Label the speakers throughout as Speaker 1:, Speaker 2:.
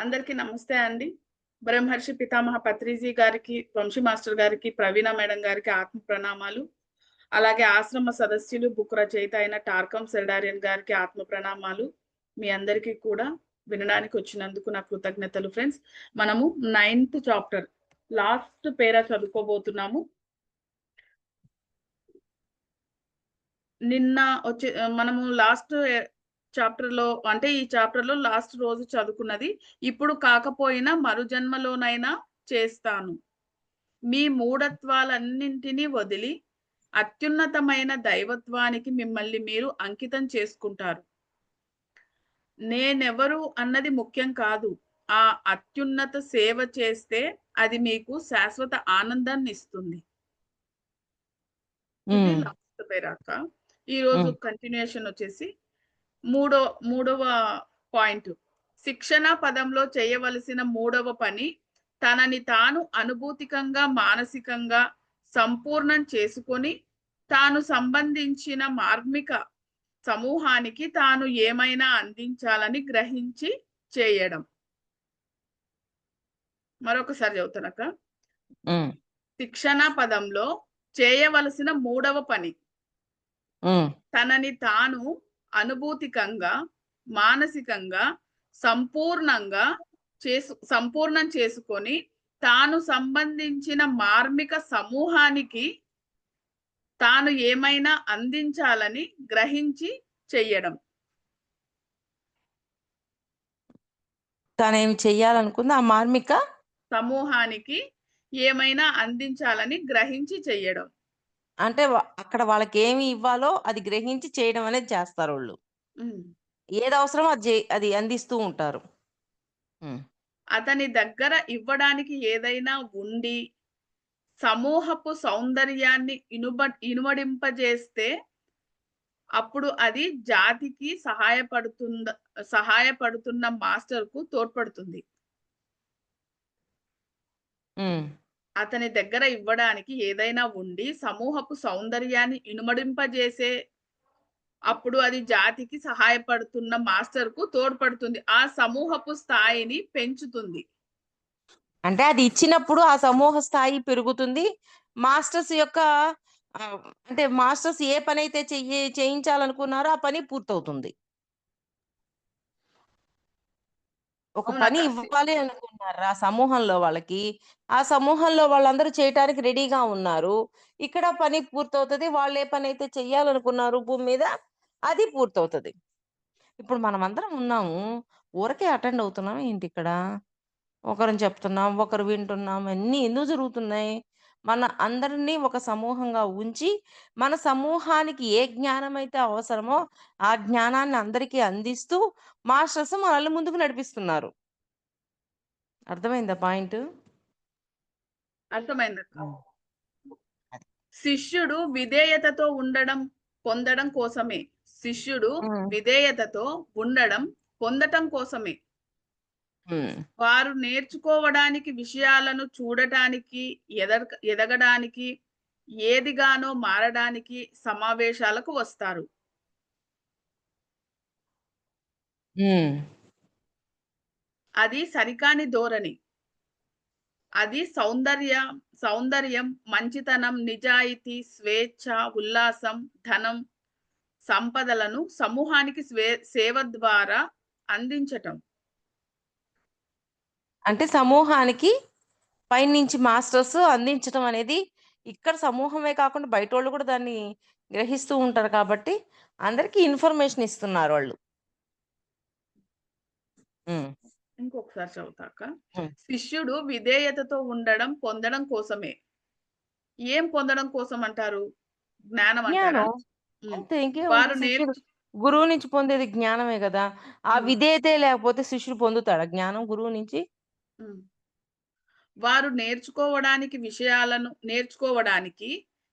Speaker 1: అందరికీ నమస్తే అండి. బ్రహ్మర్షి పితామహ పత్రిజీ గారికి, వంశీ మాస్టర్ గారికి, ప్రవీణ మేడం గారికి ఆత్మ ప్రణామాలు. అలాగే ఆశ్రమ సదస్యులు, బుక్ రచయిత అయిన టార్కం సెల్డారియన్ గారికి ఆత్మ ప్రణామాలు. మీ అందరికీ కూడా వినడానికి వచ్చినందుకు నా కృతజ్ఞతలు ఫ్రెండ్స్. మనము 9th చాప్టర్ లాస్ట్ పేరా చదువుకోబోతున్నాము. నిన్న మనము లాస్ట్ చాప్టర్ లో అంటే ఈ చాప్టర్ లో లాస్ట్ రోజు చదువుకున్నది ఇప్పుడు కాకపోయినా మరుజన్మలోనైనా చేస్తాను. మీ మూఢత్వాలన్నింటినీ వదిలి అత్యున్నతమైన దైవత్వానికి మిమ్మల్ని మీరు అంకితం చేసుకుంటారు. నేనెవరు అన్నది ముఖ్యం కాదు. ఆ అత్యున్నత సేవ చేస్తే అది మీకు శాశ్వత ఆనందాన్ని ఇస్తుంది. ఇది లాస్ట్ పేరాక. ఈ రోజు కంటిన్యూషన్ వచ్చేసి మూడవ పాయింట్. శిక్షణ పదంలో చేయవలసిన మూడవ పని తనని తాను అనుభూతికంగా మానసికంగా సంపూర్ణం చేసుకొని తాను సంబంధించిన మార్మిక సమూహానికి తాను ఏమైనా అందించాలని గ్రహించి చేయడం. మరొకసారి చదువుతానక్క. శిక్షణ పదంలో చేయవలసిన మూడవ పని తనని తాను అనుభూతికంగా మానసికంగా సంపూర్ణం చేసుకొని తాను సంబంధించిన మార్మిక సమూహానికి తాను ఏమైనా అందించాలని గ్రహించి చెయ్యడం.
Speaker 2: తానేమి చెయ్యాలనుకుంది ఆ మార్మిక
Speaker 1: సమూహానికి ఏమైనా అందించాలని గ్రహించి చెయ్యడం.
Speaker 2: అంటే అక్కడ వాళ్ళకి ఏమి ఇవ్వాలో అది గ్రహించి చేయడం అనేది చేస్తారు వాళ్ళు. ఏది అవసరమో అది అందిస్తూ ఉంటారు.
Speaker 1: అతని దగ్గర ఇవ్వడానికి ఏదైనా ఉండి సమూహపు సౌందర్యాన్ని ఇనుమడింపజేస్తే అప్పుడు అది జాతికి సహాయపడుతున్న మాస్టర్ కు తోడ్పడుతుంది. అతని దగ్గర ఇవ్వడానికి ఏదైనా ఉండి సమూహపు సౌందర్యాన్ని ఇనుమడింపజేసే అప్పుడు అది జాతికి సహాయపడుతున్న మాస్టర్ కు తోడ్పడుతుంది. ఆ సమూహపు స్థాయిని పెంచుతుంది.
Speaker 2: అంటే అది ఇచ్చినప్పుడు ఆ సమూహ స్థాయి పెరుగుతుంది. మాస్టర్స్ యొక్క అంటే మాస్టర్స్ ఏ పని అయితే చేయించాలనుకున్నారో ఆ పని పూర్తవుతుంది. ఒక పని ఇవ్వాలి అనుకున్నారు ఆ సమూహంలో వాళ్ళకి, ఆ సమూహంలో వాళ్ళందరూ చేయటానికి రెడీగా ఉన్నారు. ఇక్కడ పని పూర్తవుతుంది. వాళ్ళు ఏ పని అయితే చెయ్యాలనుకున్నారు భూమి మీద అది పూర్తవుతుంది. ఇప్పుడు మనం అందరం ఉన్నాము, ఊరకే అటెండ్ అవుతున్నాం ఏంటి? ఇక్కడ ఒకరిని చెప్తున్నాం, ఒకరు వింటున్నాం, అన్నీ ఎందుకు జరుగుతున్నాయి? మన అందరినీ ఒక సమూహంగా ఉంచి మన సమూహానికి ఏ జ్ఞానం అయితే అవసరమో ఆ జ్ఞానాన్ని అందరికీ అందిస్తూ మాస్టర్స్ మనల్ని ముందుకు నడిపిస్తున్నారు. అర్థమైందా పాయింట్?
Speaker 1: అర్థమైందక్క. శిష్యుడు విధేయతతో పొందడం కోసమే. శిష్యుడు విధేయతతో పొందటం కోసమే. వారు నేర్చుకోవడానికి, విషయాలను చూడటానికి, ఎదగడానికి, ఏదిగానో మారడానికి సమావేశాలకు వస్తారు. అది సరికాని ధోరణి. అది సౌందర్యం, మంచితనం, నిజాయితీ, స్వేచ్ఛ, ఉల్లాసం, ధనం, సంపదలను సమూహానికి సేవ ద్వారా అందించటం.
Speaker 2: అంటే సమూహానికి పైనుంచి మాస్టర్స్ అందించడం అనేది ఇక్కడ సమూహమే కాకుండా బయట వాళ్ళు కూడా దాన్ని గ్రహిస్తూ ఉంటారు కాబట్టి అందరికీ ఇన్ఫర్మేషన్ ఇస్తున్నారు వాళ్ళు.
Speaker 1: ఇంకొకసారి చదువుతాక. శిష్యుడు విధేయతతో పొందడం కోసమే. ఏం పొందడం కోసం అంటారు? జ్ఞానం అంటారా?
Speaker 2: అంతే. ఇంకేం గురువు నుంచి పొందేది జ్ఞానమే కదా. ఆ విధేయతే లేకపోతే శిష్యుడు పొందుతాడా జ్ఞానం గురువు నుంచి?
Speaker 1: వారు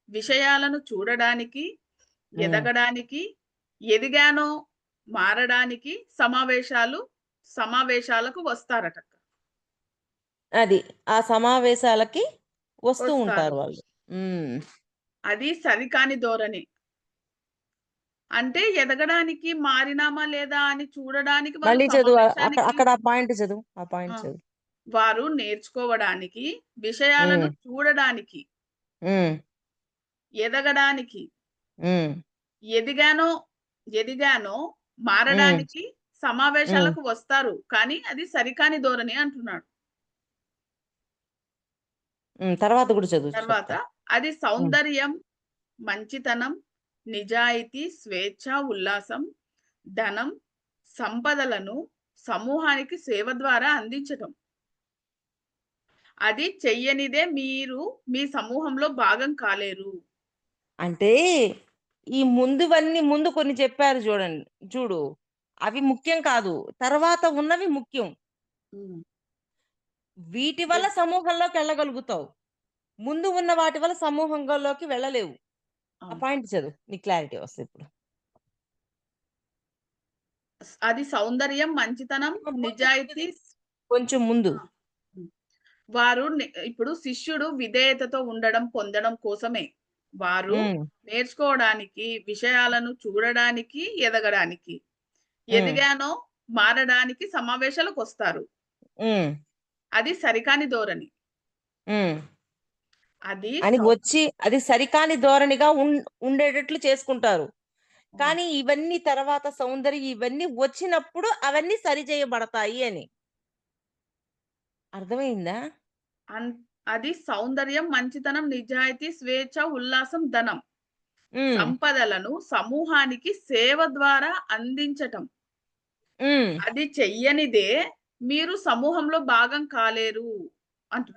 Speaker 1: విషయాలను చూడడానికి, ఎదగడానికి, ఎదిగానో మారడానికి సమావేశాలకు వస్తారట.
Speaker 2: అది ఆ సమావేశాలకి వస్తూ ఉంటారు వాళ్ళు.
Speaker 1: అది సరికాని ధోరణి. అంటే ఎదగడానికి మారినామా లేదా అని చూడడానికి వాళ్ళు
Speaker 2: మళ్ళీ చదువు. అక్కడ
Speaker 1: సమావేశానికి
Speaker 2: అక్కడ ఆ పాయింట్ చదువు. ఆ
Speaker 1: ఆ!
Speaker 2: పాయింట్ చదువు.
Speaker 1: వారు నేర్చుకోవడానికి, విషయాలను
Speaker 2: హ్మ్.
Speaker 1: చూడడానికి,
Speaker 2: హ్మ్.
Speaker 1: ఎదగడానికి,
Speaker 2: హ్మ్.
Speaker 1: ఎదిగానో ఎదిగానో
Speaker 2: హ్మ్.
Speaker 1: మారడానికి
Speaker 2: హ్మ్.
Speaker 1: సమావేశాలకు వస్తారు. కానీ అది సరికాని ధోరణి అంటున్నాడు.
Speaker 2: హ్మ్. తర్వాత కూడా చదువు
Speaker 1: తర్వాత
Speaker 2: చెప్తా.
Speaker 1: అది
Speaker 2: హ్మ్.
Speaker 1: సౌందర్యం, మంచితనం, నిజాయితీ, స్వేచ్ఛ, ఉల్లాసం, ధనం, సంపదలను సమూహానికి సేవ ద్వారా అందించటం. అది చెయ్యనిదే మీరు మీ సమూహంలో భాగం కాలేరు.
Speaker 2: అంటే ఈ ముందు కొన్ని చెప్పారు చూడండి. చూడు. అవి ముఖ్యం కాదు. తర్వాత ఉన్నవి ముఖ్యం.
Speaker 1: హ్మ్.
Speaker 2: వీటి వల్ల సమూహంలోకెళ్ళగలుగుతావు. ముందు ఉన్న వాటి వల్ల సమూహంలోకి వెళ్ళలేవు. ఆ
Speaker 1: అవును.
Speaker 2: పాయింట్ చదువు. నీకు క్లారిటీ వస్తదిప్పుడు.
Speaker 1: అది సౌందర్యం, మంచితనం,
Speaker 2: ముందు
Speaker 1: నిజాయితీ
Speaker 2: కొంచెం ముందు.
Speaker 1: ఆ! హ్మ్. వారు ఇప్పుడు శిష్యుడు విధేయతతో ఉండడం, పొందడం కోసమే. వారు
Speaker 2: హ్మ్.
Speaker 1: నేర్చుకోవడానికి, విషయాలను చూడడానికి, ఎదగడానికి.
Speaker 2: హ్మ్.
Speaker 1: ఎదిగానో మారడానికి సమావేశాలకొస్తారు.
Speaker 2: హ్మ్.
Speaker 1: అది సరికాని ధోరణి.
Speaker 2: హ్మ్.
Speaker 1: అది
Speaker 2: అని వచ్చి అది సరికాని ధోరణిగా ఉండేటట్లు చేసుకుంటారు.
Speaker 1: హ్మ్.
Speaker 2: కానీ ఇవన్నీ తర్వాత సౌందర్యం ఇవన్నీ వచ్చినప్పుడు అవన్నీ సరిచేయబడతాయి అని. అర్థమైందా?
Speaker 1: అన్ అది సౌందర్యం, మంచితనం, నిజాయితీ, స్వేచ్ఛ, ఉల్లాసం, ధనం.
Speaker 2: హ్మ్.
Speaker 1: సంపదలను సమూహానికి సేవ ద్వారా అందించటం.
Speaker 2: హ్మ్.
Speaker 1: అది చెయ్యనిదే మీరు సమూహంలో భాగం కాలేరు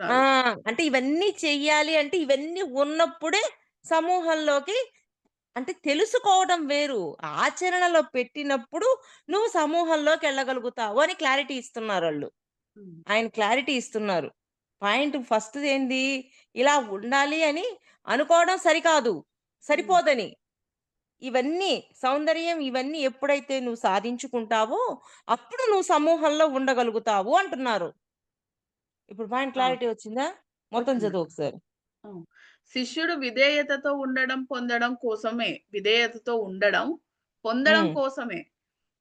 Speaker 2: ఆ!
Speaker 1: అంటున్నారు.
Speaker 2: అంటే ఇవన్నీ చెయ్యాలి అంటే ఇవన్నీ ఉన్నప్పుడే సమూహంలోకి అంటే తెలుసుకోవడం వేరు. ఆచరణలో పెట్టినప్పుడు నువ్వు సమూహంలోకెళ్ళగలుగుతావు అని క్లారిటీ ఇస్తున్నారాళ్ళు.
Speaker 1: హ్మ్.
Speaker 2: ఆయన క్లారిటీ ఇస్తున్నారు. పాయింట్ ఫస్ట్‌దేంది? ఇలా ఉండాలి అని అనుకోవడం సరికాదు.
Speaker 1: హ్మ్.
Speaker 2: సరిపోదని. ఇవన్నీ సౌందర్యం ఇవన్నీ ఎప్పుడైతే నువ్వు సాధించుకుంటావో, అప్పుడు నువ్వు సమూహంలో ఉండగలుగుతావు అంటున్నారు. ఇప్పుడు పాయింట్
Speaker 1: ఆ!
Speaker 2: క్లారిటీ వచ్చిందా? మొత్తం చదువు
Speaker 1: వచ్చిందక్క.
Speaker 2: ఒకసారి.
Speaker 1: ఆ! శిష్యుడు విధేయతతో ఉండడం, పొందడం కోసమే. విధేయతతో ఉండడం, పొందడం
Speaker 2: హ్మ్.
Speaker 1: కోసమే.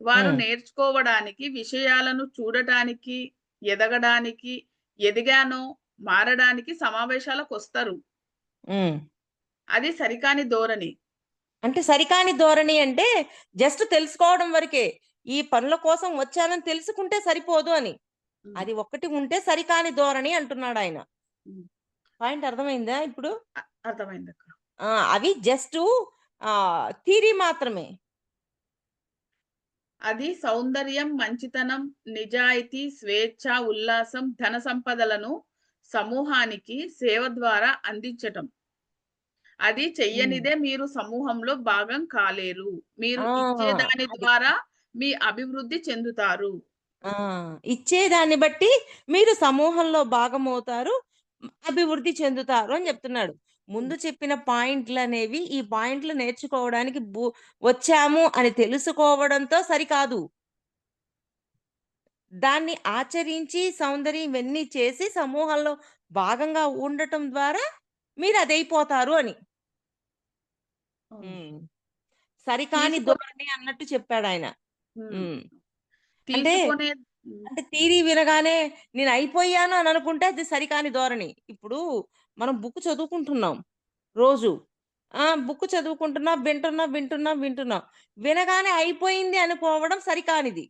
Speaker 1: వారు
Speaker 2: హ్మ్.
Speaker 1: నేర్చుకోవడానికి, విషయాలను చూడటానికి, ఎదగడానికి, ఎదిగానో మారడానికి సమావేశాలకొస్తారు.
Speaker 2: హ్మ్.
Speaker 1: అది సరికాని ధోరణి.
Speaker 2: అంటే సరికాని ధోరణి అంటే జస్ట్ తెలుసుకోవడం వరకే. ఈ పనుల కోసం వచ్చానని తెలుసుకుంటే సరిపోదు అని.
Speaker 1: హ్మ్.
Speaker 2: అది ఒక్కటి ఉంటే సరికాని ధోరణి అంటున్నాడాయన.
Speaker 1: హ్మ్.
Speaker 2: పాయింట్ అర్థమైందా ఇప్పుడు?
Speaker 1: అర్థమైందక్క.
Speaker 2: అవి జస్టు థియరీ మాత్రమే.
Speaker 1: అది సౌందర్యం, మంచితనం, నిజాయితీ, స్వేచ్ఛ, ఉల్లాసం, ధన సంపదలను సమూహానికి సేవ ద్వారా అందించటం. అది
Speaker 2: హ్మ్.
Speaker 1: చెయ్యనిదే మీరు సమూహంలో భాగం కాలేరు. మీరు ఇచ్చే
Speaker 2: ఆ!
Speaker 1: దాని
Speaker 2: అది.
Speaker 1: ద్వారా మీ అభివృద్ధి చెందుతారు.
Speaker 2: ఆ! ఇచ్చేదాన్ని బట్టి మీరు సమూహంలో భాగమవుతారు. అభివృద్ధి చెందుతారు అని జెప్తున్నాడు.
Speaker 1: హ్మ్.
Speaker 2: ముందు చెప్పిన పాయింట్లనేవి ఈ పాయింట్లు నేర్చుకోవడానికి వచ్చాము అని తెలుసుకోవడంతో సరికాదు. దాన్ని ఆచరించి సౌందర్యం ఇవన్నీ చేసి సమూహంలో భాగంగా ఉండటం ద్వారా మీరదైపోతారు అని.
Speaker 1: అవును.
Speaker 2: హ్మ్. సరికాని
Speaker 1: తీసుకొ
Speaker 2: ధోరణి అన్నట్టు చెప్పాడాయన.
Speaker 1: హ్మ్.
Speaker 2: హ్మ్. అంటే,
Speaker 1: తీసుకునే హ్మ్.
Speaker 2: అంటే థియరీ వినగానే నేనయిపోయాను అని అనుకుంటే అది సరికాని ధోరణి. ఇప్పుడు మనం బుక్ చదువుకుంటున్నాం రోజు. బుక్ చదువుకుంటున్నా, వింటున్నాం. వినగానే అయిపోయింది అనుకోవడం సరికానిది.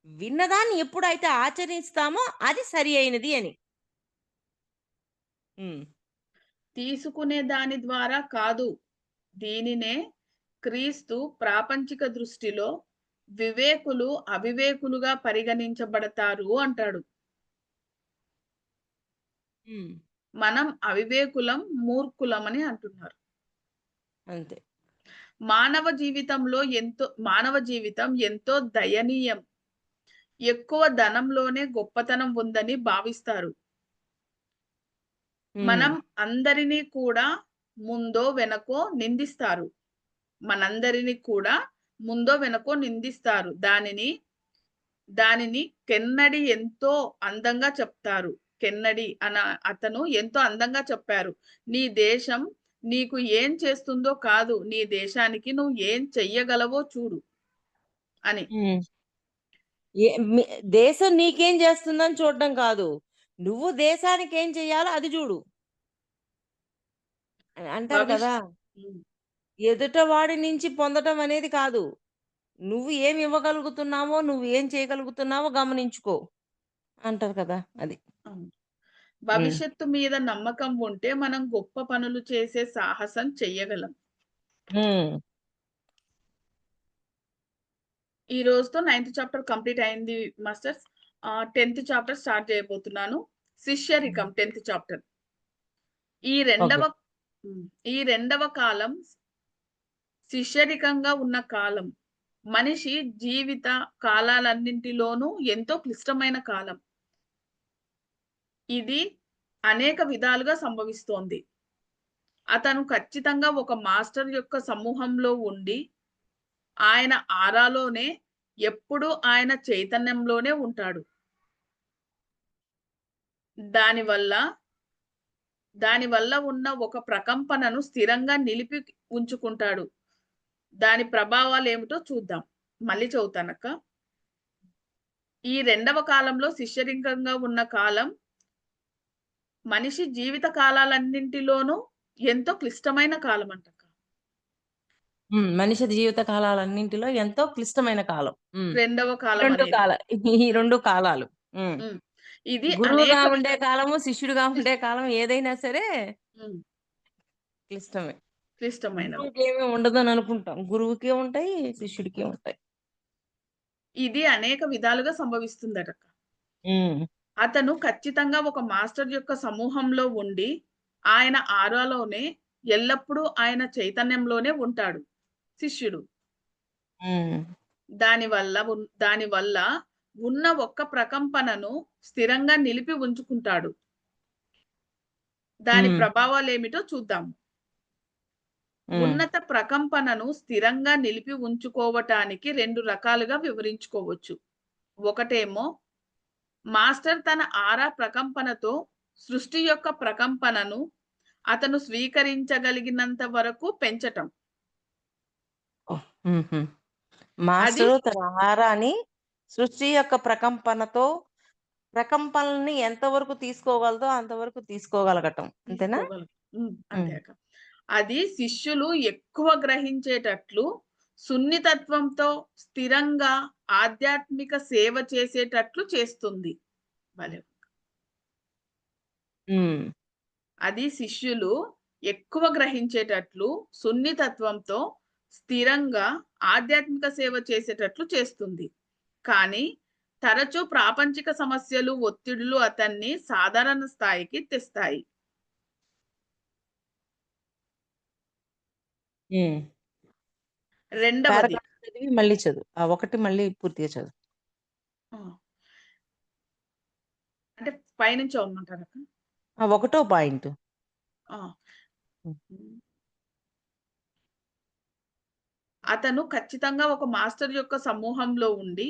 Speaker 2: విన్నదాన్ని ఎప్పుడైతే ఆచరిస్తామో అది సరి అయినది అని. హ్మ్.
Speaker 1: తీసుకునే దాని ద్వారా కాదు. దీనినే క్రీస్తు ప్రాపంచిక దృష్టిలో వివేకులు, అవివేకులుగా పరిగణించబడతారు అంటాడు.
Speaker 2: హ్మ్.
Speaker 1: మనం అవివేకులం, మూర్ఖులమని అంటున్నారు.
Speaker 2: అంతే.
Speaker 1: మానవ జీవితం ఎంతో దయనీయం. ఎక్కువ ధనంలోనే గొప్పతనం ఉందని భావిస్తారు.
Speaker 2: హ్మ్.
Speaker 1: మనం అందరినీ కూడా ముందో, వెనకో నిందిస్తారు. మనందరిని కూడా ముందో, వెనకో నిందిస్తారు. దానిని కెన్నడి ఎంతో అందంగా చెప్తారు. కెన్నడి అతను ఎంతో అందంగా చెప్పారు. నీ దేశం నీకు ఏం చేస్తుందో కాదు, నీ దేశానికి నువ్వు ఏం చెయ్యగలవో చూడు అని.
Speaker 2: హ్మ్. ఏ మీ దేశం నీకేం చేస్తుందని చూడడం కాదు. నువ్వు దేశానికి ఏం చెయ్యాలో అది జూడు. అని అంటారు
Speaker 1: భవిష్
Speaker 2: కదా!
Speaker 1: హ్మ్.
Speaker 2: ఎదుట వాడి నుంచి పొందటం అనేది కాదు. నువ్వు ఏమి ఇవ్వగలుగుతున్నావో, నువ్వు ఏం చేయగలుగుతున్నావో గమనించుకో అంటారు కదా! అది.
Speaker 1: అవును.
Speaker 2: హ్మ్.
Speaker 1: భవిష్యత్తు మీద నమ్మకం ఉంటే మనం గొప్ప పనులు చేసే సాహసం చెయ్యగలం.
Speaker 2: హ్మ్.
Speaker 1: ఈ రోజుతో 9థ్ చాప్టర్ కంప్లీట్ అయింది మాస్టర్స్. 10థ్ చాప్టర్ స్టార్ట్ చేయబోతున్నాను.
Speaker 2: హ్మ్.
Speaker 1: శిష్యరికం 10థ్ చాప్టర్. ఈ
Speaker 2: ఓకే.
Speaker 1: రెండవ హ్మ్. ఈ రెండవ కాలం శిష్యరికంగా ఉన్న కాలం. మనిషి జీవిత కాలాలన్నింటిలోనూ ఎంతో క్లిష్టమైన కాలం. ఇది అనేక విధాలుగా సంభవిస్తోంది. అతను ఖచ్చితంగా ఒక మాస్టర్ యొక్క సమూహంలో ఉండి, ఆయన ఆరాలోనే ఎప్పుడూ ఆయన చైతన్యంలోనే ఉంటాడు. దానివల్ల, దానివల్ల ఉన్న ఒక ప్రకంపనను స్థిరంగా నిలిపి ఉంచుకుంటాడు. దాని ప్రభావాలేమిటో చూద్దాం. మళ్ళీ చదువుతానక్క. ఈ రెండవ కాలంలో శిష్యరికంగా ఉన్న కాలం మనిషి జీవిత కాలాలన్నింటిలోనూ ఎంతో క్లిష్టమైన కాలమంటక్క.
Speaker 2: హ్మ్. మనిషి జీవిత కాలాలన్నింటిలో ఎంతో క్లిష్టమైన కాలం. హ్మ్.
Speaker 1: రెండవ
Speaker 2: ఈ
Speaker 1: కాలం
Speaker 2: 2
Speaker 1: అనేది.
Speaker 2: కాల ఈ
Speaker 1: హ్మ్.
Speaker 2: 2 కాలాలు. హ్మ్.
Speaker 1: హ్మ్. ఇది
Speaker 2: గురువుగా
Speaker 1: అనేక
Speaker 2: ఉండే కాలము, శిష్యుడిగా ఉండే కాలం ఏదైనా సరే
Speaker 1: హ్మ్.
Speaker 2: క్లిష్టమే.
Speaker 1: క్లిష్టమైనవి.
Speaker 2: గురువుకేమి ఉండదని అనుకుంటాం. గురువుకి ఉంటాయి, శిష్యుడికి ఉంటాయి.
Speaker 1: ఇది అనేక విధాలుగా సంభవిస్తుందటక్క.
Speaker 2: హ్మ్.
Speaker 1: అతను ఖచ్చితంగా ఒక మాస్టర్ యొక్క సమూహంలో ఉండి, ఆయన ఆరాలోనే ఎల్లప్పుడూ ఆయన చైతన్యంలోనే ఉంటాడు శిష్యుడు.
Speaker 2: హ్మ్.
Speaker 1: దానివల్ల ఉన్న ఒక్క ప్రకంపనను స్థిరంగా నిలిపి ఉంచుకుంటాడు. దాని
Speaker 2: హ్మ్.
Speaker 1: ప్రభావాలేమిటో చూద్దాం.
Speaker 2: హ్మ్.
Speaker 1: ఉన్నత ప్రకంపనను స్థిరంగా నిలిపి ఉంచుకోవటానికి 2 రకాలుగా వివరించుకోవచ్చు. ఒకటేమో మాస్టర్ తన ఆరా ప్రకంపనతో సృష్టి యొక్క ప్రకంపనను అతను స్వీకరించగలిగినంత వరకు పెంచటం.
Speaker 2: ఓహ్! హుహు.
Speaker 1: అది
Speaker 2: మాస్టరు తన ఆహారాన్ని సృష్టి యొక్క ప్రకంపనలని ఎంతవరకు తీసుకోగలదో అంతవరకు తీసుకోగలగటం. అంతేనా?
Speaker 1: తీసుకోగలం. హ్మ్.
Speaker 2: హ్మ్.
Speaker 1: అంతే అక్క. అది శిష్యులు ఎక్కువ గ్రహించేటట్లు, సున్నితత్వంతో స్థిరంగా ఆధ్యాత్మిక సేవ చేసేటట్లు చేస్తుంది. భలే!
Speaker 2: హ్మ్.
Speaker 1: అది శిష్యులు ఎక్కువ గ్రహించేటట్లు, సున్నితత్వంతో స్థిరంగా ఆధ్యాత్మిక సేవ చేసేటట్లు చేస్తుంది. కానీ తరచూ ప్రాపంచిక సమస్యలు, ఒత్తిడులు అతన్ని సాధారణ స్థాయికి తెస్తాయి.
Speaker 2: హ్మ్.
Speaker 1: రెండవది
Speaker 2: పారాగ్రాఫ్ చదివి మళ్ళీ చదువు. ఆ ఒకటి మళ్ళీ పూర్తిగా చదువు.
Speaker 1: ఆ! అంటే పైనుంచి చదవమంటారక్క?
Speaker 2: ఆ! ఒకటో పాయింటు.
Speaker 1: ఆ!
Speaker 2: హ్మ్.
Speaker 1: హ్మ్. అతను ఖచ్చితంగా ఒక మాస్టర్ యొక్క సమూహంలో ఉండి,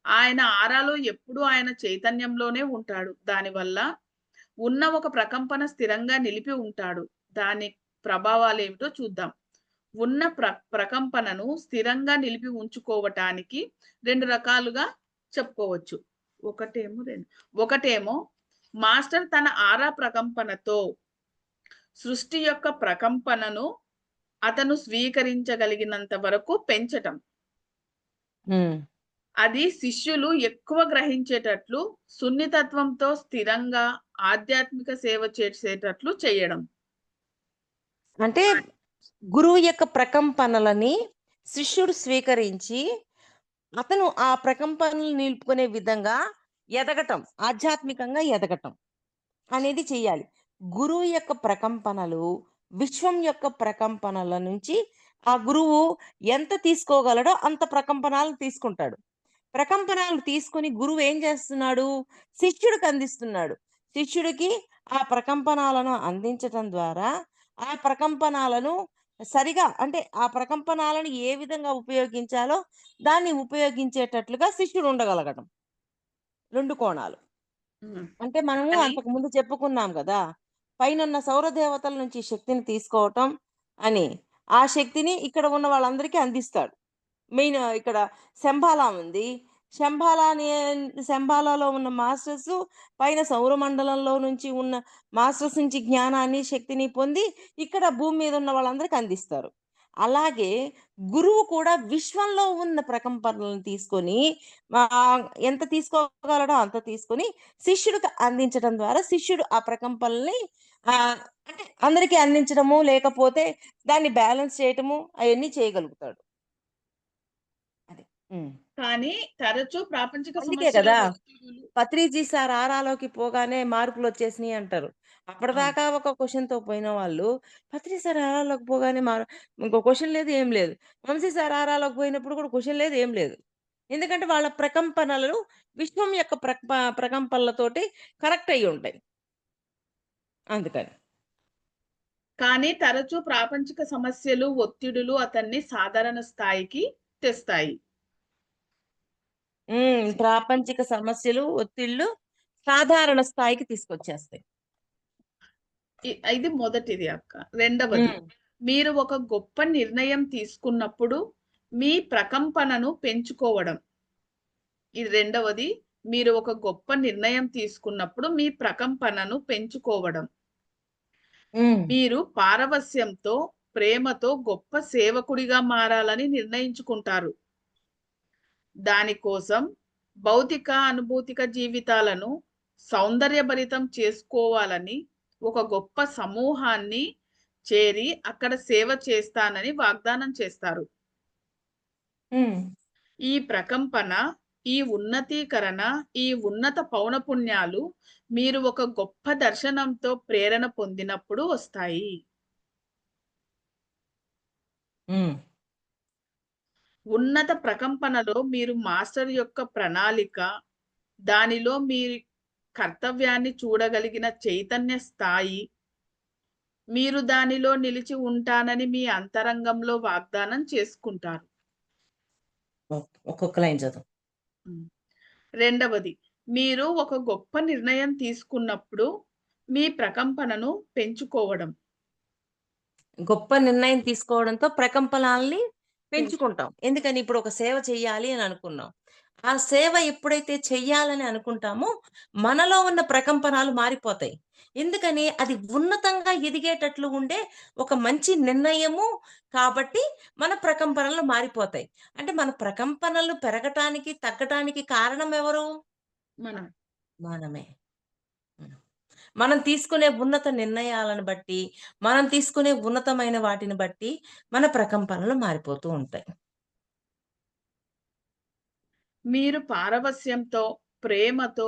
Speaker 1: ఆయన ఆరాలో ఎప్పుడూ ఆయన చైతన్యంలోనే ఉంటాడు. దానివల్ల ఉన్న ఒక ప్రకంపన స్థిరంగా నిలిపి ఉంటాడు. దాని ప్రభావాలేమిటో చూద్దాం. ఉన్న ప్రకంపనను స్థిరంగా నిలిపి ఉంచుకోవటానికి 2 రకాలుగా చెప్పుకోవచ్చు. ఒకటేమో 2 ఒకటేమో మాస్టర్ తన ఆరా ప్రకంపనతో సృష్టి యొక్క ప్రకంపనను అతను స్వీకరించగలిగినంత వరకు పెంచటం.
Speaker 2: హ్మ్.
Speaker 1: అది శిష్యులు ఎక్కువ గ్రహించేటట్లు, సున్నితత్వంతో స్థిరంగా ఆధ్యాత్మిక సేవ చేసేటట్లు చేయడం.
Speaker 2: అంటే గురువు యొక్క ప్రకంపనలని శిష్యుడు స్వీకరించి, అతను ఆ ప్రకంపనలు నిలుపుకునే విధంగా ఎదగటం, ఆధ్యాత్మికంగా ఎదగటం అనేది చెయ్యాలి. గురువు యొక్క ప్రకంపనలు, విశ్వం యొక్క ప్రకంపనల నుంచి ఆ గురువు ఎంత తీసుకోగలడో అంత ప్రకంపనాలను తీసుకుంటాడు. ప్రకంపనలు తీసుకొని గురువు ఏం చేస్తున్నాడు? శిష్యుడికి అందిస్తున్నాడు. శిష్యుడికి ఆ ప్రకంపనాలను అందించటం ద్వారా, ఆ ప్రకంపనాలను సరిగా అంటే ఆ ప్రకంపనాలను ఏ విధంగా ఉపయోగించాలో దాన్ని ఉపయోగించేటట్లుగా శిష్యుడు ఉండగలగడం. 2 కోణాలు.
Speaker 1: హ్మ్.
Speaker 2: అంటే మనము
Speaker 1: కానీ
Speaker 2: అంతకుముందు చెప్పుకున్నాం గదా! పైనున్న సౌర దేవతల నుంచి శక్తిని తీసుకోవటం అని, ఆ శక్తిని ఇక్కడ ఉన్న వాళ్ళందరికీ అందిస్తాడు. మెయిన్ ఇక్కడ శంబాల ఉంది. శంబాలాని శంబాలాలో ఉన్న మాస్టర్సు పైన సౌరమండలంలో నుంచి ఉన్న మాస్టర్స్ నుంచి జ్ఞానాన్ని, శక్తిని పొంది ఇక్కడ భూమి మీద ఉన్న వాళ్ళందరికి అందిస్తారు. అలాగే గురువు కూడా విశ్వంలో ఉన్న ప్రకంపనలను తీసుకొని ఎంత తీసుకోగలడో అంత తీసుకొని శిష్యుడికి అందించడం ద్వారా శిష్యుడు ఆ ప్రకంపనల్ని అంటే అందరికీ అందించడము, లేకపోతే దాన్ని బ్యాలెన్స్ చేయటము అయన్నీ చేయగలుగుతాడు. అది. హ్మ్.
Speaker 1: కానీ తరచూ ప్రాపంచిక
Speaker 2: అందుకే
Speaker 1: సమస్యలు,
Speaker 2: కదా!
Speaker 1: ఒత్తిడులు
Speaker 2: పత్రిజీ సార్ ఆరాలోకి పోగానే మార్కులొచ్చేసినియి అంటారు.
Speaker 1: అవును.
Speaker 2: అప్పటిదాకా ఒక క్వెషన్‌తో పోయిన వాళ్ళు, పత్రి సార్ ఆరాలోకి పోగానే ఇంకో క్వెషన్ లేదు, ఏం లేదు. వంశీ సార్ ఆరాలోకి పోయినప్పుడు కూడా క్వెషన్ లేదు, ఏం లేదు. ఎందుకంటే వాళ్ళ ప్రకంపనలు విశ్వం యొక్క ప్రకంపనలతోటి కనెక్ట్ అయ్యుంటాయి. అందుకని.
Speaker 1: కానీ తరచూ ప్రాపంచిక సమస్యలు, ఒత్తిడులు అతన్ని సాధారణ స్థాయికి తెస్తాయి.
Speaker 2: ప్రాపంచిక సమస్యలు, ఒత్తిళ్ళు సాధారణ స్థాయికి తీసుకొచ్చేస్తాయి.
Speaker 1: ఇది మొదటిది అక్క. రెండవది,
Speaker 2: హ్మ్.
Speaker 1: మీరు ఒక గొప్ప నిర్ణయం తీసుకున్నప్పుడు మీ ప్రకంపనను పెంచుకోవడం. ఇది రెండవది. మీరు ఒక గొప్ప నిర్ణయం తీసుకున్నప్పుడు మీ ప్రకంపనను పెంచుకోవడం.
Speaker 2: హ్మ్.
Speaker 1: మీరు పారవస్యంతో, ప్రేమతో గొప్ప సేవకుడిగా మారాలని నిర్ణయించుకుంటారు. దానికోసం భౌతిక, అనుభూతిక జీవితాలను సౌందర్యభరితం చేసుకోవాలని ఒక గొప్ప సమూహాన్ని చేరి అక్కడ సేవ చేస్తానని వాగ్దానం చేస్తారు.
Speaker 2: హ్మ్.
Speaker 1: ఈ ప్రకంపన, ఈ ఉన్నతీకరణ, ఈ ఉన్నత పౌనపుణ్యాలు మీరు ఒక గొప్ప దర్శనంతో ప్రేరణ పొందినప్పుడు వస్తాయి.
Speaker 2: హ్మ్.
Speaker 1: ఉన్నత ప్రకంపనలో మీరు మాస్టర్ యొక్క ప్రణాళిక, దానిలో మీ కర్తవ్యాన్ని చూడగలిగిన చైతన్య స్థాయి, మీరు దానిలో నిలిచి ఉంటానని మీ అంతరంగంలో వాగ్దానం చేసుకుంటారు.
Speaker 2: ఒక్కొక్క లైన్ చదువు.
Speaker 1: హ్మ్. రెండవది, మీరు ఒక గొప్ప నిర్ణయం తీసుకున్నప్పుడు మీ ప్రకంపనను పెంచుకోవడం.
Speaker 2: గొప్ప నిర్ణయం తీసుకోవడంతో ప్రకంపనల్ని
Speaker 1: పెంచు
Speaker 2: పెంచుకుంటాం. ఎందుకని ఇప్పుడు ఒక సేవ చెయ్యాలి అని అనుకున్నాం. ఆ సేవ ఎప్పుడైతే చెయ్యాలని అనుకుంటామో, మనలో ఉన్న ప్రకంపనాలు మారిపోతాయి. ఎందుకని అది ఉన్నతంగా ఎదిగేటట్లు ఉండే ఒక మంచి నిర్ణయము కాబట్టి మన ప్రకంపనలు మారిపోతాయి. అంటే మన ప్రకంపనలు పెరగటానికి, తగ్గటానికి కారణం ఎవరు?
Speaker 1: మనం.
Speaker 2: మనమే. హ్మ్. మనం తీసుకునే ఉన్నత నిర్ణయాలను బట్టి, మనం తీసుకునే ఉన్నతమైన వాటిని బట్టి మన ప్రకంపనలు మారిపోతూ ఉంటాయి.
Speaker 1: మీరు పారవస్యంతో, ప్రేమతో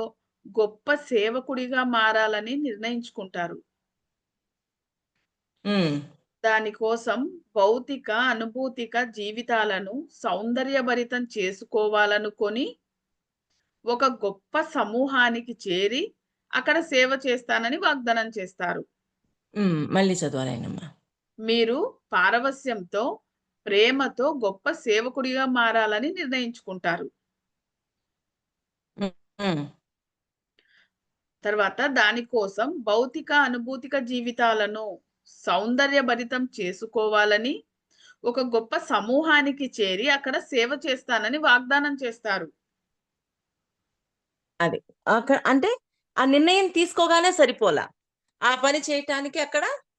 Speaker 1: గొప్ప సేవకుడిగా మారాలని నిర్ణయించుకుంటారు.
Speaker 2: హ్మ్.
Speaker 1: దానికోసం భౌతిక, అనుభూతిక జీవితాలను సౌందర్యభరితం చేసుకోవాలనుకొని ఒక గొప్ప సమూహానికి చేరి అక్కడ సేవ చేస్తానని వాగ్దానం చేస్తారు.
Speaker 2: మళ్ళీ చదవాలేనమ్మా.
Speaker 1: మీరు పారవస్యంతో, ప్రేమతో గొప్ప సేవకుడిగా మారాలని నిర్ణయించుకుంటారు.
Speaker 2: హ్మ్. హ్మ్.
Speaker 1: తర్వాత దానికోసం భౌతిక, అనుభూతిక జీవితాలను సౌందర్యభరితం చేసుకోవాలని ఒక గొప్ప సమూహానికి చేరి అక్కడ సేవ చేస్తానని వాగ్దానం చేస్తారు.
Speaker 2: అది. అంటే ఆ నిర్ణయం తీసుకోగానే సరిపోలా. ఆ పని చేయటానికి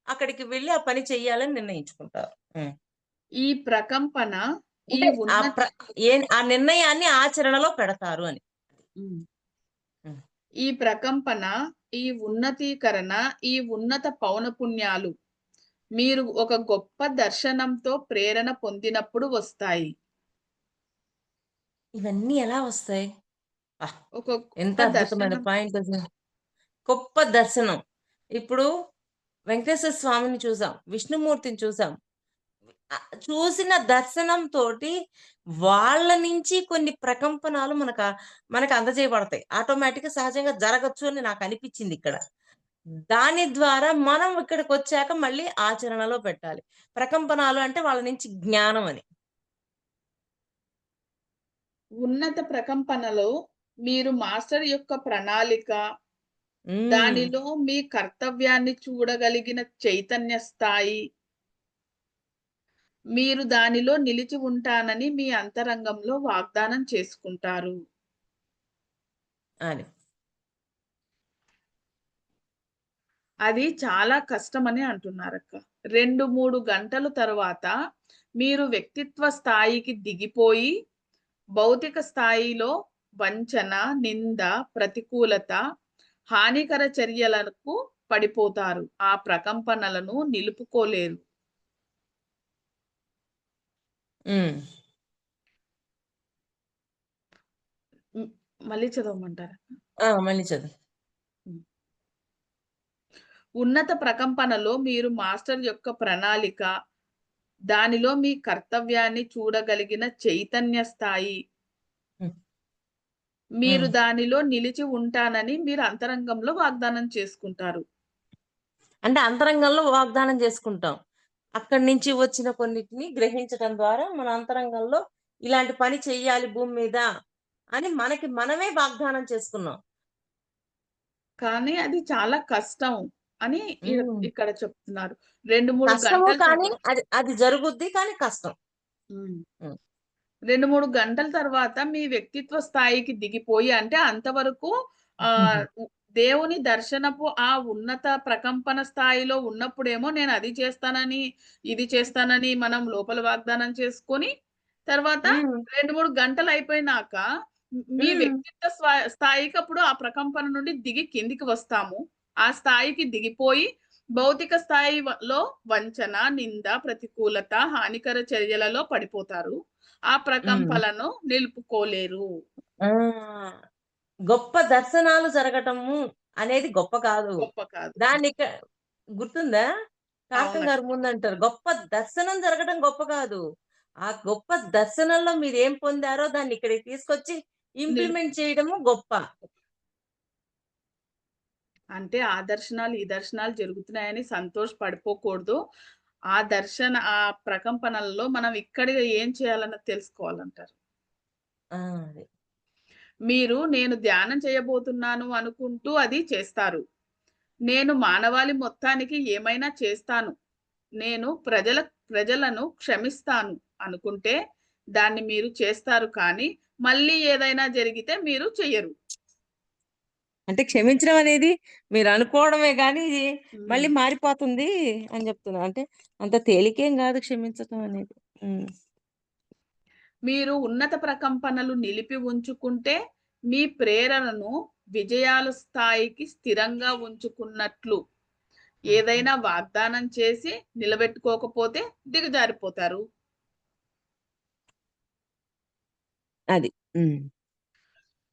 Speaker 2: అక్కడికి వెళ్లి ఆ పని చెయ్యాలని నిర్ణయించుకుంటారు. హ్మ్.
Speaker 1: ఈ ప్రకంపన, ఈ
Speaker 2: అంటే ఆ ప్ర
Speaker 1: ఉన్నతి
Speaker 2: ఆ నిర్ణయాన్ని ఆచరణలో పెడతారు అని.
Speaker 1: హ్మ్.
Speaker 2: హ్మ్.
Speaker 1: ఈ ప్రకంపన, ఈ ఉన్నతీకరణ, ఈ ఉన్నత పౌనపుణ్యాలు మీరు ఒక గొప్ప దర్శనంతో ప్రేరణ పొందినప్పుడు వస్తాయి.
Speaker 2: ఇవన్నీ ఎలా వస్తాయి? ఆహ్!
Speaker 1: ఒక
Speaker 2: ఎంత
Speaker 1: గొప్ప
Speaker 2: అద్భుతమైన
Speaker 1: దర్శనం
Speaker 2: పాయింట్ అసలు. గొప్ప దర్శనం. ఇప్పుడు వెంకటేశ్వర స్వామిని చూసాం. విష్ణుమూర్తిని చూసాం. చూసిన దర్శనంతోటి వాళ్ళ నుంచి కొన్ని ప్రకంపనాలు మనకు అందజేయబడతాయి. ఆటోమేటిక్‌గా సహజంగా జరగొచ్చు అని నాకనిపిచ్చిందిక్కడ. దాని ద్వారా మనం ఇక్కడికొచ్చాక మళ్ళీ ఆచరణలో పెట్టాలి. ప్రకంపనాలు అంటే వాళ్ళ నుంచి జ్ఞానం అని.
Speaker 1: ఉన్నత ప్రకంపనలో మీరు మాస్టర్ యొక్క ప్రణాళిక,
Speaker 2: హ్మ్.
Speaker 1: దానిలో మీ కర్తవ్యాన్ని చూడగలిగిన చైతన్య స్థాయి, మీరు దానిలో నిలిచి ఉంటానని మీ అంతరంగంలో వాగ్దానం చేసుకుంటారు.
Speaker 2: అని.
Speaker 1: అది చాలా కష్టమని అంటున్నారక్క. 2, 3 గంటలు తరువాత మీరు వ్యక్తిత్వ స్థాయికి దిగిపోయి, భౌతిక స్థాయిలో వంచన, నింద, ప్రతికూలత, హానికర చర్యలకు పడిపోతారు. ఆ ప్రకంపనలను నిలుపుకోలేరు.
Speaker 2: హ్మ్.
Speaker 1: హ్మ్. మళ్ళీ చదవమంటారా?
Speaker 2: మళ్ళీ చదువు.
Speaker 1: హ్మ్. ఉన్నత ప్రకంపనలో మీరు మాస్టర్ యొక్క ప్రణాళిక, దానిలో మీ కర్తవ్యాన్ని చూడగలిగిన చైతన్య స్థాయి,
Speaker 2: హ్మ్.
Speaker 1: మీరు
Speaker 2: హ్మ్.
Speaker 1: దానిలో నిలిచి ఉంటానని మీరు అంతరంగంలో వాగ్దానం చేసుకుంటారు.
Speaker 2: అంటే అంతరంగంలో వాగ్దానం చేసుకుంటాం. అక్కడి నుంచి వచ్చిన కొన్నిటిని గ్రహించటం ద్వారా మన అంతరంగంలో ఇలాంటి పని చెయ్యాలి భూమి మీద అని మనకి మనమే వాగ్దానం చేసుకున్నాం.
Speaker 1: కానీ అది చాలా కష్టం అని
Speaker 2: హ్మ్.
Speaker 1: ఇక్కడ చెప్తున్నారు. 2, 3
Speaker 2: కష్టము
Speaker 1: గంటల
Speaker 2: కానీ
Speaker 1: తర్వాత
Speaker 2: అది అది జరుగుద్ది కానీ కష్టం.
Speaker 1: హ్మ్.
Speaker 2: హ్మ్.
Speaker 1: 2, 3 గంటల తర్వాత మీ వ్యక్తిత్వ స్థాయికి దిగిపోయి అంటే అంతవరకు ఆహ్, ఉ దేవుని దర్శనపు ఆ ఉన్నత ప్రకంపన స్థాయిలో ఉన్నప్పుడేమో నేను అది చేస్తానని, ఇది చేస్తానని మనం లోపల వాగ్దానం చేసుకొని, తర్వాత
Speaker 2: హ్మ్.
Speaker 1: 2, 3 గంటలయిపోయినాక మీ
Speaker 2: హ్మ్.
Speaker 1: వ్యక్తిత్వ స్థాయికి అప్పుడు ఆ ప్రకంపన నుండి దిగి కిందికి వస్తాము. ఆ స్థాయికి దిగిపోయి భౌతిక స్థాయి లో వంచన, నింద, ప్రతికూలత, హానికర చర్యలలో పడిపోతారు. ఆ
Speaker 2: హ్మ్.
Speaker 1: ప్రకంపనలను నిలుపుకోలేరు.
Speaker 2: ఆ! గొప్ప దర్శనాలు జరగటము అనేది గొప్ప కాదు.
Speaker 1: గొప్ప కాదు.
Speaker 2: దాన్నిక గుర్తుందా? టార్కం
Speaker 1: అవునక్క.
Speaker 2: గారు ముందంటారు. గొప్ప దర్శనం జరగడం గొప్ప కాదు. ఆ గొప్ప దర్శనంలో మీరేం పొందారో దాన్ని ఇక్కడికి తీసుకొచ్చి
Speaker 1: నిలుపు
Speaker 2: ఇంప్లిమెంట్ చేయడము గొప్ప.
Speaker 1: అంటే ఆ దర్శనాలు, ఈ దర్శనాలు జరుగుతున్నాయని సంతోషపడిపోకూడదు. ఆ ప్రకంపనలలో మనం ఇక్కడ ఏం చేయాలన్నది తెలుసుకోవాలంటారు.
Speaker 2: అది.
Speaker 1: నేను ధ్యానం చేయబోతున్నాను అనుకుంటూ అది చేస్తారు. నేను మానవాళి మొత్తానికి ఏమైనా చేస్తాను. నేను ప్రజలను క్షమిస్తాను అనుకుంటే దాన్ని మీరు చేస్తారు కానీ, మళ్ళీ ఏదైనా జరిగితే మీరు చెయ్యరు.
Speaker 2: అంటే క్షమించడం అనేది మీరనుకోవడమే గానీ, ఇది
Speaker 1: హ్మ్.
Speaker 2: మళ్ళీ మారిపోతుంది అని జెప్తున్నా. అంటే అంత తేలికేం గాదు క్షమించటం అనేది. హ్మ్.
Speaker 1: మీరు ఉన్నత ప్రకంపనలు నిలిపి ఉంచుకుంటే, మీ ప్రేరణను విజయాల స్థాయికి స్థిరంగా ఉంచుకున్నట్లు.
Speaker 2: ఆహా!
Speaker 1: ఏదైనా వాగ్దానం చేసి నిలబెట్టుకోకపోతే దిగజారిపోతారు.
Speaker 2: అది. హ్మ్.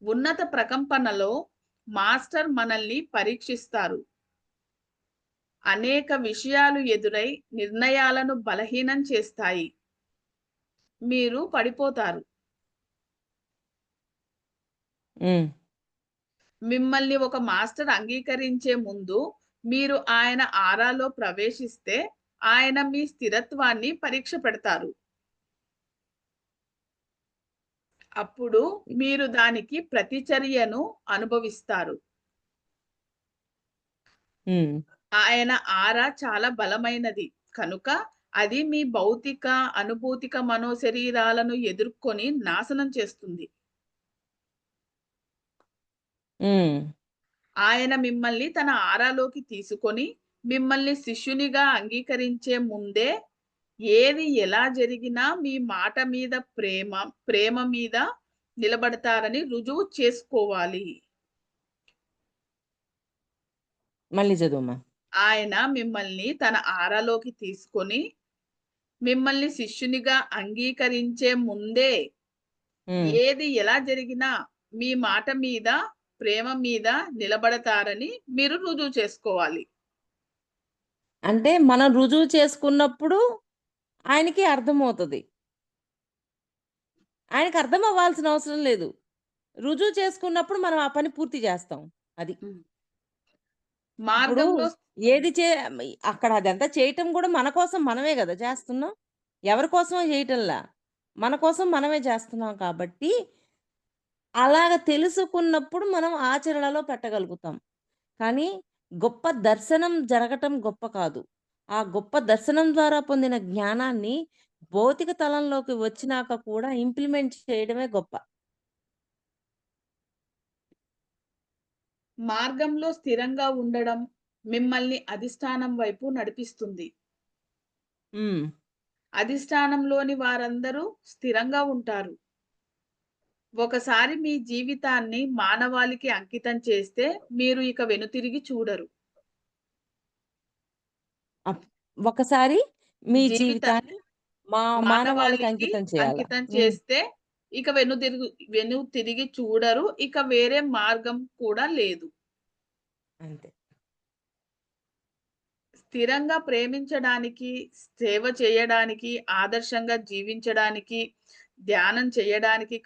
Speaker 1: ఉన్నత ప్రకంపనలో మాస్టర్ మనల్ని పరీక్షిస్తారు. అనేక విషయాలు ఎదురై నిర్ణయాలను బలహీనం చేస్తాయి. మీరు పడిపోతారు.
Speaker 2: హ్మ్.
Speaker 1: మిమ్మల్ని ఒక మాస్టర్ అంగీకరించే ముందు మీరు ఆయన ఆరాలో ప్రవేశిస్తే ఆయన మీ స్థిరత్వాన్ని పరీక్ష పెడతారు. అప్పుడు మీరు దానికి ప్రతిచర్యను అనుభవిస్తారు.
Speaker 2: హ్మ్.
Speaker 1: ఆయన ఆరా చాలా బలమైనది. కనుక అది మీ భౌతిక, అనుభూతిక మనోశరీరాలను ఎదుర్కొని నాశనం చేస్తుంది.
Speaker 2: హ్మ్.
Speaker 1: ఆయన మిమ్మల్ని తన ఆరాలోకి తీసుకొని, మిమ్మల్ని శిష్యునిగా అంగీకరించే ముందే, ఏది ఎలా జరిగినా మీ మాట మీద ప్రేమ మీద నిలబడతారని రుజువు చేసుకోవాలి.
Speaker 2: మళ్ళీ చదువమ్మా.
Speaker 1: ఆయన మిమ్మల్ని తన ఆరాలోకి తీసుకొని, మిమ్మల్ని శిష్యునిగా అంగీకరించే ముందే,
Speaker 2: హ్మ్.
Speaker 1: ఏది ఎలా జరిగినా మీ మాట మీద, ప్రేమ మీద నిలబడతారని మీరు రుజువు చేసుకోవాలి.
Speaker 2: అంటే మనం రుజువు చేసుకున్నప్పుడు ఆయనకి అర్థమవుతది. ఆయనకి అర్థం అవ్వాల్సిన అవసరం లేదు. రుజువు చేసుకున్నప్పుడు మనం ఆ పని పూర్తి చేస్తాం. అది.
Speaker 1: హ్మ్.
Speaker 2: ఇప్పుడు
Speaker 1: మార్గంలో
Speaker 2: ఏది చే అక్కడ అదంతా చేయటం గూడా మన కోసం మనమే గదా! చేస్తున్నాం. ఎవరి కోసమో చేయటంలా. మన కోసం మనమే చేస్తున్నాం కాబట్టి, అలాగ తెలుసుకున్నప్పుడు మనం ఆచరణలో పెట్టగలుగుతాం. కానీ గొప్ప దర్శనం జరగటం గొప్ప కాదు. ఆ గొప్ప దర్శనం ద్వారా పొందిన జ్ఞానాన్ని భౌతిక తలంలోకి వచ్చినాక కూడా ఇంప్లిమెంట్ చేయడమే గొప్ప.
Speaker 1: మార్గంలో స్థిరంగా ఉండడం మిమ్మల్ని అధిష్టానం వైపు నడిపిస్తుంది.
Speaker 2: హ్మ్.
Speaker 1: అధిష్టానంలోని వారందరూ స్థిరంగా ఉంటారు. ఒకసారి మీ జీవితాన్ని మానవాళికి అంకితం చేస్తే మీరు ఇక వెనుతిరిగి చూడరు.
Speaker 2: అప్ ఒకసారి మీ
Speaker 1: జీవితాన్ని
Speaker 2: జీవితాన్ని మానవాళికి
Speaker 1: మానవాళికి
Speaker 2: అంకితం చేయాలా?
Speaker 1: అంకితం
Speaker 2: హ్మ్.
Speaker 1: చేస్తే ఇక వెనుతిరిగి చూడరు. ఇక వేరే మార్గం కూడా లేదు.
Speaker 2: అంతే.
Speaker 1: స్థిరంగా ప్రేమించడానికి, సేవ చేయడానికి, ఆదర్శంగా జీవించడానికి, ధ్యానం చేయడానికి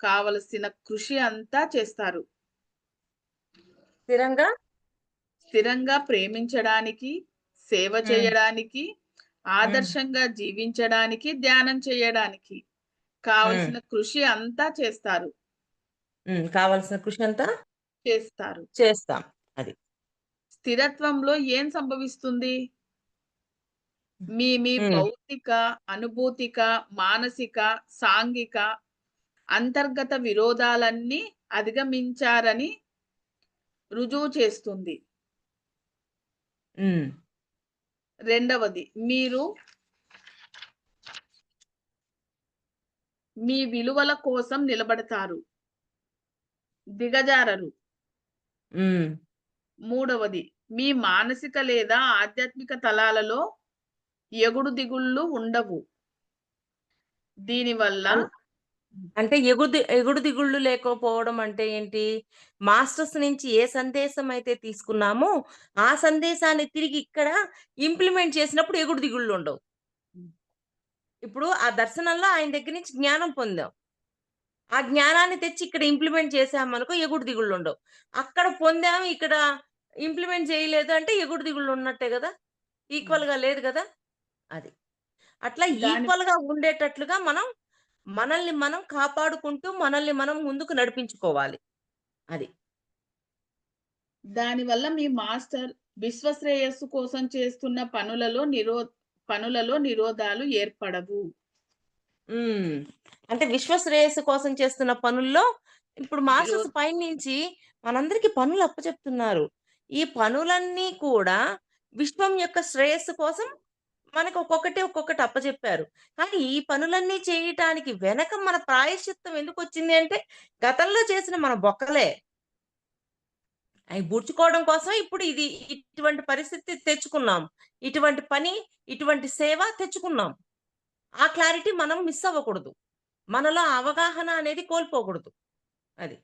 Speaker 1: కావలసిన కృషి అంతా చేస్తారు.
Speaker 2: స్థిరంగా
Speaker 1: స్థిరంగా ప్రేమించడానికి, సేవ
Speaker 2: హ్మ్.
Speaker 1: చేయడానికి,
Speaker 2: హ్మ్.
Speaker 1: ఆదర్శంగా జీవించడానికి, ధ్యానం చేయడానికి
Speaker 2: హ్మ్.
Speaker 1: కావలసిన కృషి అంతా చేస్తారు.
Speaker 2: హ్మ్. కావాల్సిన కృషి అంతా
Speaker 1: చేస్తారు.
Speaker 2: చేస్తాం. అది.
Speaker 1: స్థిరత్వంలో ఏం సంభవిస్తుంది? మీ
Speaker 2: హ్మ్.
Speaker 1: భౌతిక, అనుభూతిక, మానసిక, సాంఘిక, అంతర్గత విరోధాలన్నీ అధిగమించారని రుజువు చేస్తుంది.
Speaker 2: హ్మ్.
Speaker 1: రెండవది, మీరు మీ విలువల కోసం నిలబడతారు. దిగజారరు.
Speaker 2: హ్మ్.
Speaker 1: మూడవది, మీ మానసిక లేదా ఆధ్యాత్మిక తలాలలో ఎగుడు దిగుళ్ళు ఉండవు. దీనివల్ల
Speaker 2: అన్ అంటే ఎగుడు దిగుళ్ళు లేకపోవడం అంటే ఏంటి? మాస్టర్స్ నుంచి ఏ సందేశం అయితే తీసుకున్నామో, ఆ సందేశాన్ని తిరిగి ఇక్కడ ఇంప్లిమెంట్ చేసినప్పుడు ఎగుడు దిగుళ్ళుండవు. ఇప్పుడు ఆ దర్శనంలో ఆయన దగ్గర నుంచి జ్ఞానం పొందాం. ఆ జ్ఞానాన్ని తెచ్చి ఇక్కడ ఇంప్లిమెంట్ చేశామనుకో ఎగుడు దిగుళ్ళుండవు. అక్కడ పొందాం, ఇక్కడ ఇంప్లిమెంట్ చేయలేదు అంటే ఎగుడు దిగుళ్ళున్నట్టే గదా! ఈక్వల్‌గా లేదు గదా! అది. అట్లా
Speaker 1: దాని
Speaker 2: ఈక్వల్‌గా ఉండేటట్లుగా మనల్ని మనం కాపాడుకుంటూ, మనల్ని మనం ముందుకు నడిపించుకోవాలి. అది.
Speaker 1: దానివల్ల మీ మాస్టర్ విశ్వశ్రేయస్సు కోసం చేస్తున్న పనులలో నిరోధాలు ఏర్పడవు.
Speaker 2: హ్మ్. అంటే విశ్వ శ్రేయస్సు కోసం చేస్తున్న పనుల్లో ఇప్పుడు
Speaker 1: నిరో
Speaker 2: మాస్టర్స్ పైనుంచి మనందరికీ పనులు అప్పచెప్తున్నారు. ఈ పనులన్నీ కూడా విశ్వం యొక్క శ్రేయస్సు కోసం మనకు ఒక్కొక్కటి అప్పజెప్పారు. కానీ ఈ పనులన్నీ చేయటానికి వెనక మన ప్రాయశ్చిత్తం ఎందుకొచ్చింది అంటే, గతంలో చేసిన మన బొక్కలే. అయి బుడ్చుకోవడం కోసం ఇప్పుడు ఇటువంటి పరిస్థితి తెచ్చుకున్నాం. ఇటువంటి పని, ఇటువంటి సేవ తెచ్చుకున్నాం. ఆ క్లారిటీ మనం మిస్ అవ్వకూడదు. మనలో ఆ అవగాహన అనేది కోల్పోకూడదు. అది.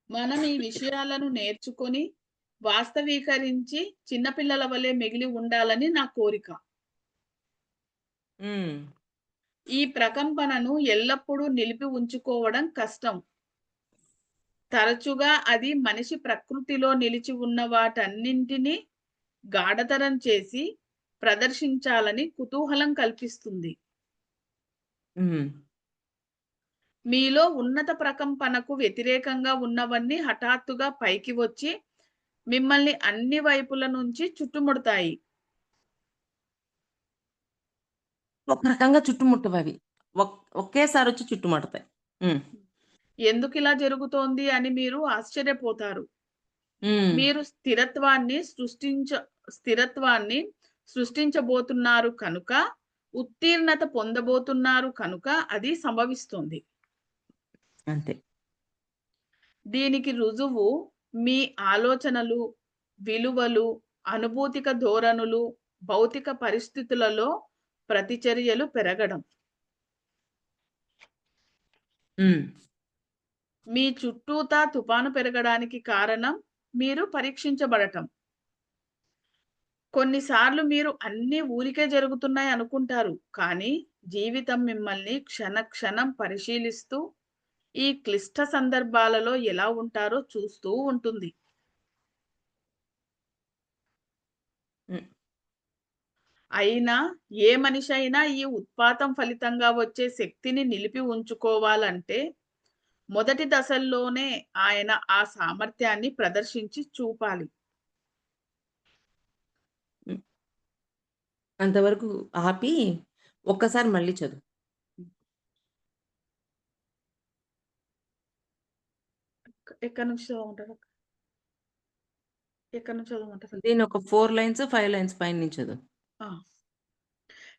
Speaker 1: మనం ఈ విషయాలను నేర్చుకొని, వాస్తవీకరించి చిన్నపిల్లల వలె మిగిలి ఉండాలని నా కోరిక.
Speaker 2: హ్మ్.
Speaker 1: ఈ ప్రకంపనను ఎల్లప్పుడూ నిలిపి ఉంచుకోవడం కష్టం. తరచుగా అది మనిషి ప్రకృతిలో నిలిచి ఉన్న వాటన్నింటినీ గాఢతరం చేసి ప్రదర్శించాలని కుతూహలం కల్పిస్తుంది.
Speaker 2: హ్మ్.
Speaker 1: మీలో ఉన్నత ప్రకంపనకు వ్యతిరేకంగా ఉన్నవన్నీ హఠాత్తుగా పైకి వచ్చి మిమ్మల్ని అన్ని వైపుల నుంచి చుట్టుముడతాయి.
Speaker 2: ఒక రకంగా చుట్టుముట్టవవి. ఒకేసారొచ్చి చుట్టుముడతాయి. హ్మ్.
Speaker 1: ఎందుకిలా జరుగుతోంది అని మీరు ఆశ్చర్యపోతారు.
Speaker 2: హ్మ్.
Speaker 1: మీరు స్థిరత్వాన్ని సృష్టించబోతున్నారు కనుక, ఉత్తీర్ణత పొందబోతున్నారు కనుక అది సంభవిస్తుంది.
Speaker 2: అంతే.
Speaker 1: దీనికి రుజువు మీ ఆలోచనలు, విలువలు, అనుభూతిక ధోరణులు, భౌతిక పరిస్థితులలో ప్రతిచర్యలు పెరగడం.
Speaker 2: హ్మ్.
Speaker 1: మీ చుట్టూతా తుఫాను పెరగడానికి కారణం మీరు పరీక్షించబడటం. కొన్నిసార్లు మీరు అన్నీ ఊరికే జరుగుతున్నాయి అనుకుంటారు. కానీ జీవితం మిమ్మల్ని క్షణం పరిశీలిస్తూ, ఈ క్లిష్ట సందర్భాలలో ఎలా ఉంటారో చూస్తూ ఉంటుంది.
Speaker 2: హ్మ్.
Speaker 1: అయినా ఏ మనిషైనా ఈ ఉత్పాతం ఫలితంగా వచ్చే శక్తిని నిలిపి ఉంచుకోవాలంటే, మొదటి దశల్లోనే ఆయన ఆ సామర్థ్యాన్ని ప్రదర్శించి చూపాలి.
Speaker 2: హ్మ్. అంతవరకు ఆపి ఒక్కసారి మళ్ళీ చదువు.
Speaker 1: ఎక్కడి నుంచి చదవమంటారు? ఎక్కడి నుంచి చదవమంటారు?
Speaker 2: దీన్ని ఒక 4 లైన్స్, 5 లైన్స్ పైన నుంచి చదువు.
Speaker 1: ఆ!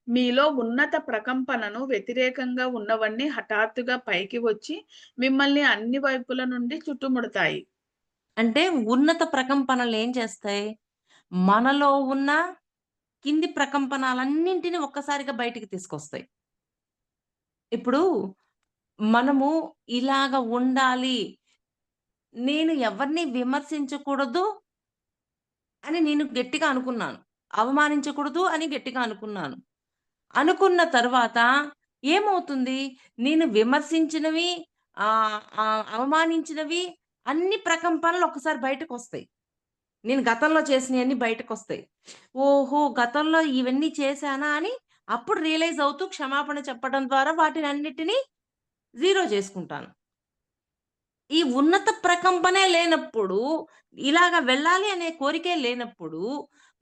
Speaker 1: మీలో ఉన్నత ప్రకంపనను వ్యతిరేకంగా ఉన్నవన్నీ హఠాత్తుగా పైకి వచ్చి మిమ్మల్ని అన్ని వైపుల నుండి చుట్టుముడతాయి.
Speaker 2: అంటే ఉన్నత ప్రకంపనలు ఏం చేస్తాయి? మనలో ఉన్న కింది ప్రకంపనాలన్నింటిని ఒక్కసారిగా బయటికి తీసుకొస్తాయి. ఇప్పుడు మనము ఇలాగ ఉండాలి, నేను ఎవరిని విమర్శించకూడదు అని నేను గట్టిగా అనుకున్నాను. అవమానించకూడదు అని గట్టిగా అనుకున్నాను. అనుకున్న తర్వాత ఏమవుతుంది? నేను విమర్శించినవి, అవమానించినవి అన్ని ప్రకంపనలు ఒక్కసారి బయటకొస్తాయి. నేను గతంలో చేసినయన్నీ బయటకొస్తాయి. ఓహో! గతంలో ఇవన్నీ చేశానా అని అప్పుడు రియలైజ్ అవుతూ క్షమాపణ చెప్పడం ద్వారా వాటినన్నిటిని జీరో చేసుకుంటాను. ఈ ఉన్నత ప్రకంపనే లేనప్పుడు, ఇలాగ వెళ్ళాలి అనే కోరికే లేనప్పుడు,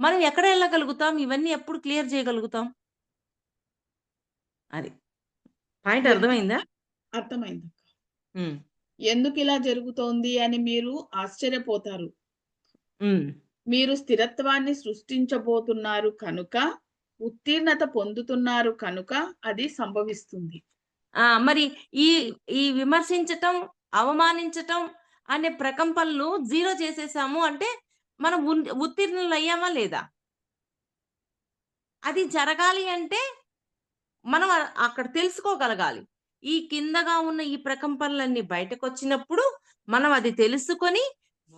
Speaker 2: మనం ఎక్కడ ఎళ్ళగలుగుతాం? ఇవన్నీ ఎప్పుడు క్లియర్ చేయగలుగుతాం? అది. పాయింట్
Speaker 1: ఎందు
Speaker 2: అర్థమైందా?
Speaker 1: అర్థమైంది.
Speaker 2: హ్మ్.
Speaker 1: ఎందుకిలా జరుగుతోంది అని మీరు ఆశ్చర్యపోతారు.
Speaker 2: హ్మ్.
Speaker 1: మీరు స్థిరత్వాన్ని సృష్టించబోతున్నారు కనుక, ఉత్తీర్ణత పొందుతున్నారు కనుక అది సంభవిస్తుంది.
Speaker 2: మరి ఈ, ఈ విమర్శించటం, అవమానించటం అనే ప్రకంపనలు జీరో చేసేసాము అంటే, మనం ఉత్తీర్ణులయ్యామా లేదా? అది జరగాలి అంటే మనం అక్కడ తెలుసుకోగలగాలి. ఈ కిందగా ఉన్న ఈ ప్రకంపనలన్నీ బయటకొచ్చినప్పుడు, మనం అది తెలుసుకొని,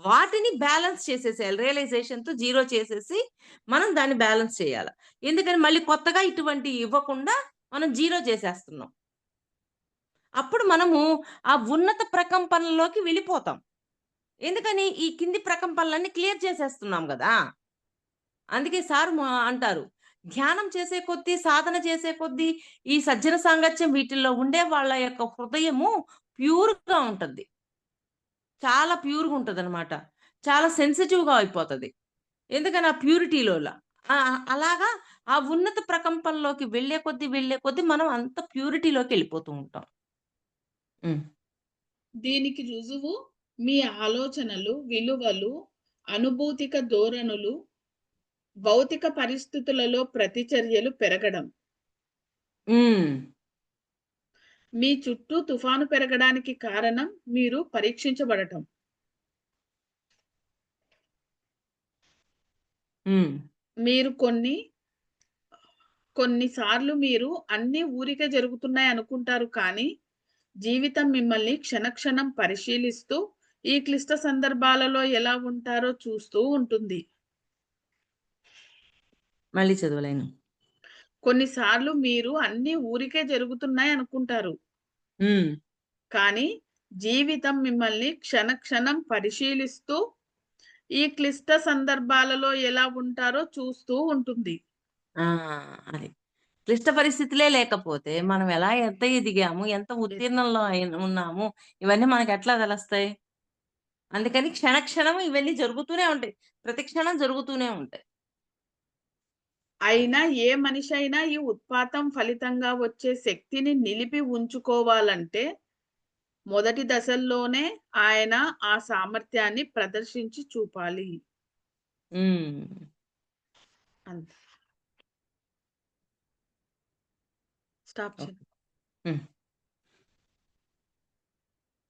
Speaker 2: వాటిని బ్యాలెన్స్ చేసేసేయాలి. రియలైజేషన్‌తో జీరో చేసేసి, మనం దాన్ని బ్యాలెన్స్ చేయాల. ఎందుకని మళ్ళీ కొత్తగా ఇటువంటియి ఇవ్వకుండా మనం జీరో చేసేస్తున్నాం. అప్పుడు మనము ఆ ఉన్నత ప్రకంపనలోకి వెళ్ళిపోతాం. ఎందుకని? ఈ కింది ప్రకంపనలన్నీ క్లియర్ చేసేస్తున్నాం గదా! అందుకే సార్ అంటారు. ధ్యానం చేసే కొద్దీ, సాధన చేసే కొద్దీ, ఈ సజ్జన సాంగత్యం వీటిల్లో ఉండే వాళ్ళ యొక్క హృదయము ప్యూర్‌గా ఉంటది. చాలా ప్యూర్‌గా ఉంటదనమాట. చాలా సెన్సిటివ్‌గా అయిపోతది. ఎందుకని ఆ ప్యూరిటీలోల. అలాగా ఆ ఉన్నత ప్రకంపనలోకి వెళ్ళే కొద్దీ, వెళ్ళే కొద్దీ మనం అంత ప్యూరిటీలోకెళ్ళిపోతూ ఉంటాం. హ్మ్.
Speaker 1: దీనికి రుజువు మీ ఆలోచనలు, విలువలు, అనుభూతిక ధోరణులు, భౌతిక పరిస్థితులలో ప్రతిచర్యలు పెరగడం.
Speaker 2: హ్మ్.
Speaker 1: మీ చుట్టూ తుఫాను పెరగడానికి కారణం మీరు పరీక్షించబడటం.
Speaker 2: హ్మ్.
Speaker 1: మీరు కొన్నిసార్లు మీరు అన్నీ ఊరికే జరుగుతున్నాయి అనుకుంటారు కానీ, జీవితం మిమ్మల్ని క్షణక్షణం పరిశీలిస్తూ, ఈ క్లిష్ట సందర్భాలలో ఎలా ఉంటారో చూస్తూ ఉంటుంది.
Speaker 2: మళ్ళీ చదువు లైను.
Speaker 1: కొన్నిసార్లు మీరు అన్నీ ఊరికే జరుగుతున్నాయి అనుకుంటారు.
Speaker 2: హ్మ్.
Speaker 1: కానీ, జీవితం మిమ్మల్ని క్షణక్షణం పరిశీలిస్తూ, ఈ క్లిష్ట సందర్భాలలో ఎలా ఉంటారో చూస్తూ ఉంటుంది.
Speaker 2: ఆ! అది. క్లిష్ట పరిస్థితులే లేకపోతే మనం ఎంత ఎదిగాము, ఎంత ఉత్తీర్ణంలో ఉన్నాము, ఇవన్నీ మనకెట్లా తెలుస్తాయి? అందుకని క్షణ క్షణం ఇవన్నీ జరుగుతూనే ఉంటాయి. ప్రతి క్షణం జరుగుతూనే ఉంటాయి.
Speaker 1: అయినా ఏ మనిషైనా ఈ ఉత్పాతం ఫలితంగా వచ్చే శక్తిని నిలిపి ఉంచుకోవాలంటే, మొదటి దశల్లోనే ఆయన ఆ సామర్థ్యాన్ని ప్రదర్శించి చూపాలి.
Speaker 2: హ్మ్.
Speaker 1: అంతే. Stop
Speaker 2: okay.
Speaker 1: చేయి.
Speaker 2: హ్మ్.